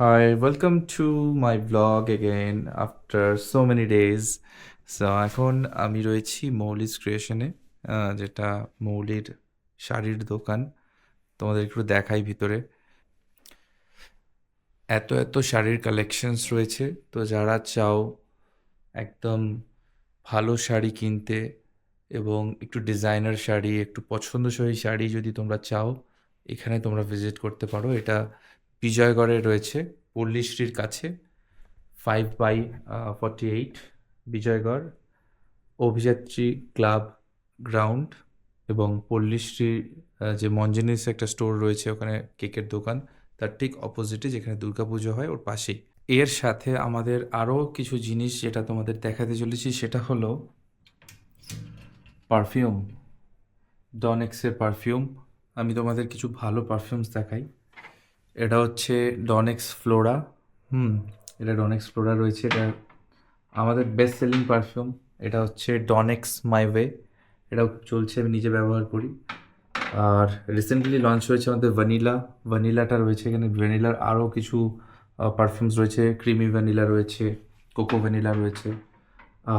Hi, welcome to my vlog again after so many days. So এখন আমি রয়েছি মৌলিস ক্রিয়েশনে, যেটা মৌলির শাড়ির দোকান। তোমাদের একটু দেখাই ভিতরে। এত এত শাড়ির কালেকশনস রয়েছে, তো যারা চাও একদম ভালো শাড়ি কিনতে এবং একটু ডিজাইনার শাড়ি, একটু পছন্দসই শাড়ি যদি তোমরা চাও, এখানে তোমরা ভিজিট করতে পারো। এটা বিজয়গড়ে রয়েছে, পল্লীশ্রীর কাছে, 5/48 বিজয়গড়, অভিযাত্রী ক্লাব গ্রাউন্ড এবং পল্লীশ্রী যে মঞ্জেনিস একটা স্টোর রয়েছে, ওখানে কেকের দোকান, তার ঠিক অপোজিটে যেখানে দুর্গাপুজো হয় ওর পাশেই। এর সাথে আমাদের আরও কিছু জিনিস যেটা তোমাদের দেখাতে চলেছি, সেটা হলো পারফিউম, ডনেক্সের পারফিউম। আমি তোমাদের কিছু ভালো পারফিউমস দেখাই। এটা হচ্ছে ডনেক্স ফ্লোরা। হুম, এটা ডনেক্স ফ্লোরা রয়েছে, এটা আমাদের বেস্ট সেলিং পারফিউম। এটা হচ্ছে ডনেক্স মাই ওয়ে, এটাও চলছে, আমি নিজে ব্যবহার করি। আর রিসেন্টলি লঞ্চ হয়েছে আমাদের ভ্যানিলাটা রয়েছে এখানে। ভ্যানিলার আরও কিছু পারফিউমস রয়েছে, ক্রিমি ভ্যানিলা রয়েছে, কোকো ভ্যানিলা রয়েছে,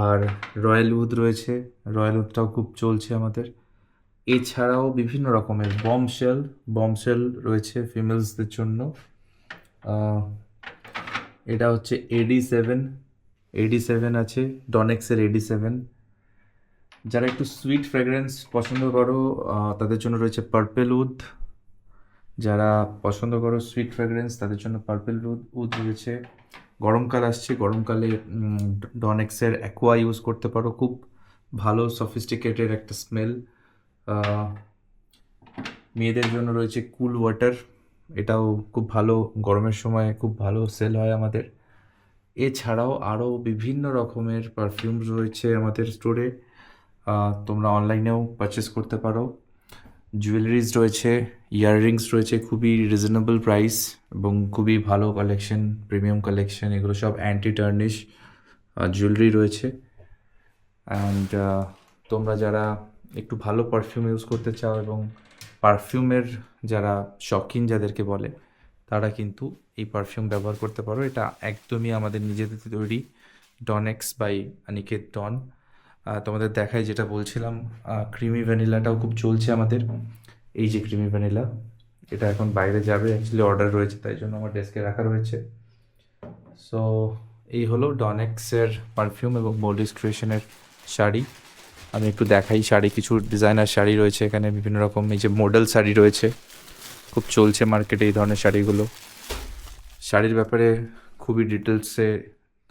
আর রয়্যাল উড রয়েছে। রয়্যাল উডটাও খুব চলছে আমাদের। এছাড়াও বিভিন্ন রকমের বমশেল রয়েছে ফিমেলসদের জন্য। এটা হচ্ছে এডি সেভেন আছে, ডনেক্সের এডি 7। যারা একটু সুইট ফ্রেগ্রেন্স পছন্দ করো তাদের জন্য রয়েছে পার্পেল উড। যারা পছন্দ করো সুইট ফ্রেগ্রেন্স তাদের জন্য পার্পেল উড রয়েছে। গরমকাল আসছে, গরমকালে ডনেক্সের অ্যাকোয়া ইউজ করতে পারো, খুব ভালো সফিস্টিকেটেড একটা স্মেল। মেয়েদের জন্য রয়েছে কুল ওয়াটার, এটাও খুব ভালো, গরমের সময় খুব ভালো সেল হয় আমাদের। এছাড়াও আরও বিভিন্ন রকমের পারফিউম রয়েছে আমাদের স্টোরে, তোমরা অনলাইনেও পারচেস করতে পারো। জুয়েলারিজ রয়েছে, ইয়াররিংস রয়েছে, খুবই রিজনেবল প্রাইস এবং খুবই ভালো কালেকশন, প্রিমিয়াম কালেকশন, এগুলো সব অ্যান্টি টার্নিশ জুয়েলারি রয়েছে। অ্যান্ড তোমরা যারা একটু ভালো পারফিউম ইউজ করতে চাও এবং পারফিউমের যারা শখিন যাদেরকে বলে, তারা কিন্তু এই পারফিউম ব্যবহার করতে পারো। এটা একদমই আমাদের নিজেদের তৈরি, ডনেক্স বাই অনিকেত ডন। তোমাদের দেখায় যেটা বলছিলাম, ক্রিমি ভ্যানিলাটাও খুব চলছে আমাদের। এই যে ক্রিমি ভ্যানিলা, এটা এখন বাইরে যাবে, অ্যাকচুয়ালি অর্ডার রয়েছে, তাই জন্য আমার ডেস্কে রাখা রয়েছে। সো এই হলো ডনেক্সের পারফিউম এবং মৌলিস ক্রিয়েশনের শাড়ি। আমি একটু দেখাই শাড়ি, কিছু ডিজাইনার শাড়ি রয়েছে এখানে, বিভিন্ন রকম। এই যে মডেল শাড়ি রয়েছে, খুব চলছে মার্কেটে এই ধরনের শাড়িগুলো। শাড়ির ব্যাপারে খুবই ডিটেলসে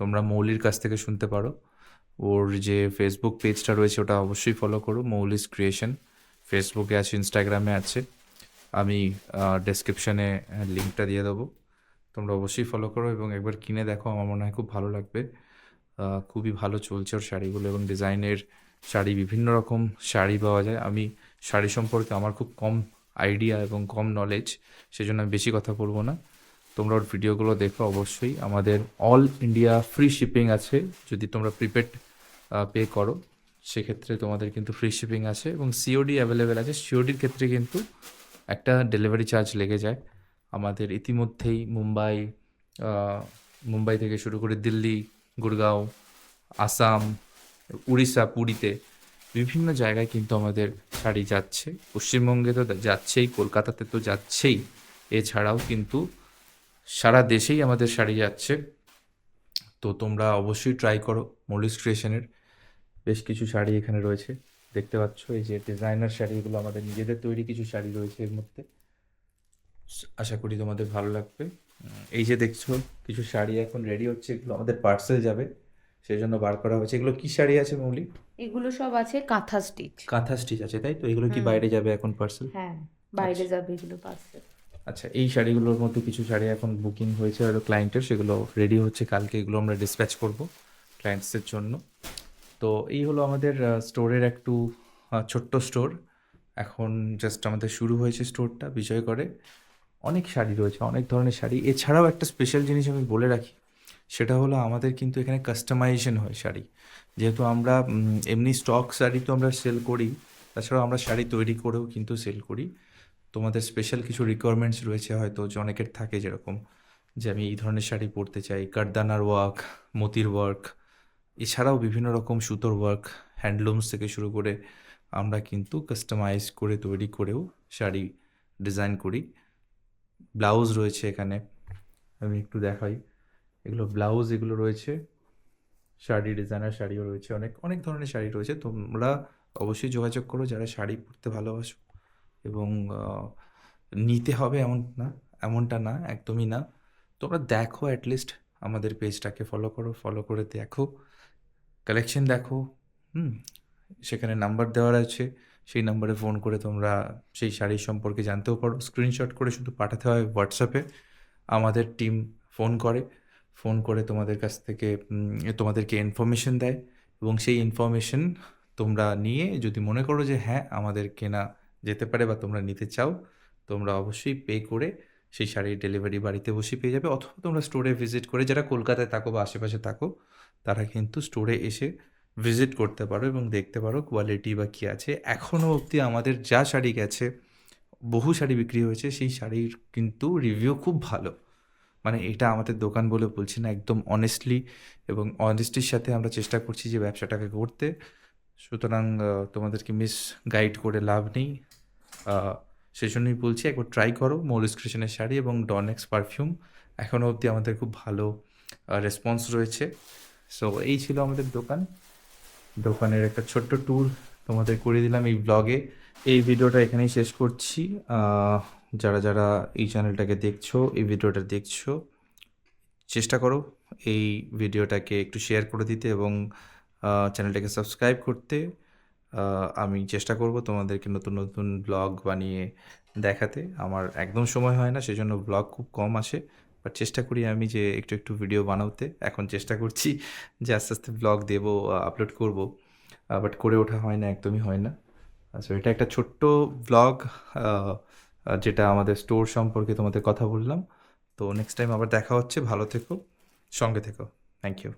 তোমরা মৌলির কাছ থেকে শুনতে পারো। ওর যে ফেসবুক পেজটা রয়েছে ওটা অবশ্যই ফলো করো, মৌলিস ক্রিয়েশন। ফেসবুকে আছে, ইনস্টাগ্রামে আছে, আমি ডেসক্রিপশানে লিঙ্কটা দিয়ে দেবো। তোমরা অবশ্যই ফলো করো এবং একবার কিনে দেখো, আমার মনে হয় খুব ভালো লাগবে। খুবই ভালো চলছে ওর শাড়িগুলো এবং ডিজাইনের শাড়ি, বিভিন্ন রকম শাড়ি পাওয়া যায়। আমি শাড়ি সম্পর্কে আমার খুব কম আইডিয়া এবং কম নলেজ, সেজন্য আমি বেশি কথা বলবো না। তোমরা ওর ভিডিওগুলো দেখো অবশ্যই। আমাদের অল ইন্ডিয়া ফ্রি শিপিং আছে, যদি তোমরা প্রিপেড পে করো সেক্ষেত্রে তোমাদের কিন্তু ফ্রি শিপিং আছে এবং সিওডি অ্যাভেলেবেল আছে। সিওডির ক্ষেত্রে কিন্তু একটা ডেলিভারি চার্জ লেগে যায়। আমাদের ইতিমধ্যেই মুম্বাই থেকে শুরু করে দিল্লি, গুড়গাঁও, আসাম, উড়িষ্যা, পুরীতে বিভিন্ন জায়গায় কিন্তু আমাদের শাড়ি যাচ্ছে। পশ্চিমবঙ্গে তো যাচ্ছেই, কলকাতাতে তো যাচ্ছেই, এছাড়াও কিন্তু সারা দেশেই আমাদের শাড়ি যাচ্ছে। তো তোমরা অবশ্যই ট্রাই করো মৌলিস ক্রিয়েশনের। বেশ কিছু শাড়ি এখানে রয়েছে, দেখতে পাচ্ছ। এই যে ডিজাইনার শাড়িগুলো আমাদের নিজেদের তৈরি কিছু শাড়ি রয়েছে এর মধ্যে, আশা করি তোমাদের ভালো লাগবে। এই যে দেখছো কিছু শাড়ি এখন রেডি হচ্ছে, এগুলো আমাদের পার্সেল যাবে, সেই জন্য বার করা হয়েছে। এগুলো কি শাড়ি আছে মৌলি? এগুলো সব আছে কাঁথা স্টিচ। কাঁথা স্টিচ আছে, তাই তো? এগুলো কি হুম। বাইরে যাবে এখন পার্সেল? হ্যাঁ, বাইরে আচ্ছা যাবে এগুলো পার্সেল। আচ্ছা, এই শাড়িগুলোর মধ্যে কিছু শাড়ি এখন বুকিং হয়েছে হয়তো ক্লায়েন্টের, সেগুলো রেডি হচ্ছে, কালকে এগুলো আমরা ডিসপ্যাচ করব ক্লায়েন্টসের জন্য। তো এই হলো আমাদের স্টোরের একটু ছোট্ট স্টোর। এখন জাস্ট আমাদের শুরু হয়েছে স্টোরটা বিজয়গড়ে। অনেক শাড়ি রয়েছে, অনেক ধরনের শাড়ি। এছাড়াও একটা স্পেশাল জিনিস আমি বলে রাখি, সেটা হলো আমাদের কিন্তু এখানে কাস্টমাইজেশন হয় শাড়ি। যেহেতু আমরা এমনি স্টক শাড়ি তো আমরা সেল করি, তাছাড়াও আমরা শাড়ি তৈরি করেও কিন্তু সেল করি। তোমাদের স্পেশাল কিছু রিকোয়ারমেন্টস রয়েছে হয়তো, যে অনেকের থাকে, যেরকম যে আমি এই ধরনের শাড়ি পরতে চাই, কাঠদানার ওয়ার্ক, মতির ওয়ার্ক, এছাড়াও বিভিন্ন রকম সুতোর ওয়ার্ক, হ্যান্ডলুমস থেকে শুরু করে আমরা কিন্তু কাস্টমাইজ করে তৈরি করেও শাড়ি ডিজাইন করি। ব্লাউজ রয়েছে এখানে, আমি একটু দেখাই। এগুলো ব্লাউজ, এগুলো রয়েছে। শাড়ি, ডিজাইনার শাড়িও রয়েছে, অনেক অনেক ধরনের শাড়ি রয়েছে। তোমরা অবশ্যই যোগাযোগ করো যারা শাড়ি পরতে ভালোবাসো। এবং নিতে হবে এমনটা না, একদমই না। তোমরা দেখো, অ্যাটলিস্ট আমাদের পেজটাকে ফলো করো, ফলো করে দেখো, কালেকশন দেখো। হুম, সেখানে নাম্বার দেওয়া আছে, সেই নাম্বারে ফোন করে তোমরা সেই শাড়ির সম্পর্কে জানতেও পারো। স্ক্রিনশট করে শুধু পাঠাতে হয় হোয়াটসঅ্যাপে, আমাদের টিম ফোন করে, ফোন করে তোমাদের কাছ থেকে তোমাদেরকে ইনফরমেশন দেয়, এবং সেই ইনফরমেশন তোমরা নিয়ে যদি মনে করো যে হ্যাঁ আমাদের কেনা যেতে পারে বা তোমরা নিতে চাও, তোমরা অবশ্যই পে করে সেই শাড়ির ডেলিভারি বাড়িতে বসে পেয়ে যাবে। অথবা তোমরা স্টোরে ভিজিট করে, যারা কলকাতায় থাকো বা আশেপাশে থাকো, তারা কিন্তু স্টোরে এসে ভিজিট করতে পারো এবং দেখতে পারো কোয়ালিটি বা কী আছে। এখনও অবধি আমাদের যা শাড়ি গেছে, বহু শাড়ি বিক্রি হয়েছে, সেই শাড়ির কিন্তু রিভিউ খুব ভালো। মানে এটা আমাদের দোকান বলে বলছি না, একদম অনেস্টলি এবং অনেস্টির সাথে আমরা চেষ্টা করছি যে ব্যবসাটাকে করতে। সুতরাং তোমাদেরকে মিস গাইড করে লাভ নেই। সেই জন্যই বলছি, একবার ট্রাই করো মৌলিস ক্রিয়েশনের শাড়ি এবং ডনেক্স পারফিউম। এখনও অবধি আমাদের খুব ভালো রেসপন্স রয়েছে। সো এই ছিল আমাদের দোকানের একটা ছোট্ট ট্যুর তোমাদের করে দিলাম এই ব্লগে। এই ভিডিওটা এখানেই শেষ করছি। যারা যারা এই চ্যানেলটাকে দেখছো, এই ভিডিওটা দেখছো, চেষ্টা করো এই ভিডিওটাকে একটু শেয়ার করে দিতে এবং চ্যানেলটাকে সাবস্ক্রাইব করতে। আমি চেষ্টা করব তোমাদেরকে নতুন নতুন ব্লগ বানিয়ে দেখাতে। আমার একদম সময় হয় না, সেজন্য ব্লগ খুব কম আসে, বাট চেষ্টা করি আমি যে একটু একটু ভিডিও বানাতে। এখন চেষ্টা করছি যে আস্তে আস্তে ব্লগ দেবো, আপলোড করব, বাট করে ওঠা হয় না, একদমই হয় না। সো এটা একটা ছোট্ট ব্লগ, যেটা আমাদের স্টোর সম্পর্কে তোমাদের কথা বললাম। তো নেক্সট টাইম আবার দেখা হচ্ছে। ভালো থেকো, সঙ্গে থেকো। Thank you.